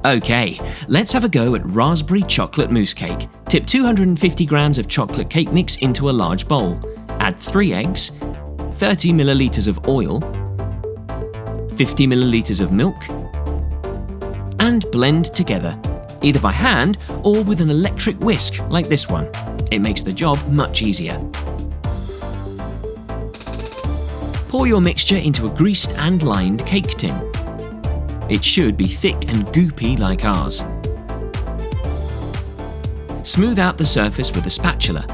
Okay, let's have a go at raspberry chocolate mousse cake. Tip 250 grams of chocolate cake mix into a large bowl. Add 3 eggs, 30 milliliters of oil, 50 milliliters of milk, and blend together, either by hand or with an electric whisk like this one. It makes the job much easier. Pour your mixture into a greased and lined cake tin. It should be thick and goopy like ours. Smooth out the surface with a spatula.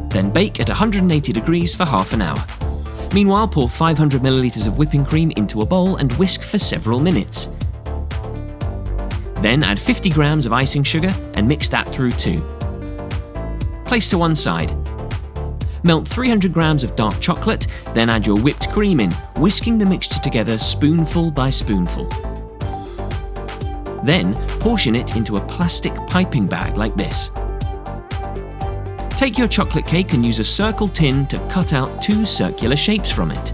Then bake at 180 degrees for half an hour. Meanwhile, pour 500 milliliters of whipping cream into a bowl and whisk for several minutes. Then add 50 grams of icing sugar and mix that through too. Place to one side. Melt 300 grams of dark chocolate, then add your whipped cream in, whisking the mixture together spoonful by spoonful. Then portion it into a plastic piping bag like this. Take your chocolate cake and use a circle tin to cut out 2 circular shapes from it.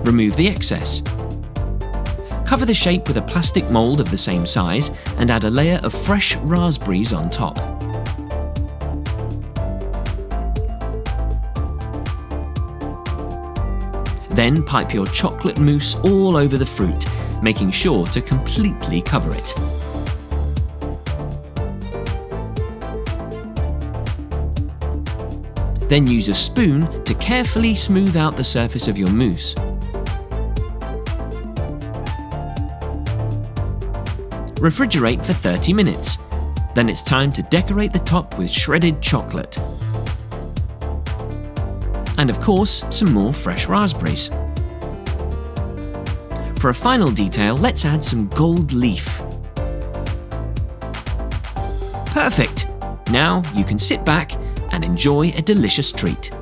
Remove the excess. Cover the shape with a plastic mould of the same size and add a layer of fresh raspberries on top. Then pipe your chocolate mousse all over the fruit, making sure to completely cover it. Then use a spoon to carefully smooth out the surface of your mousse. Refrigerate for 30 minutes. Then it's time to decorate the top with shredded chocolate. And of course, some more fresh raspberries. For a final detail, let's add some gold leaf. Perfect! Now you can sit back and enjoy a delicious treat.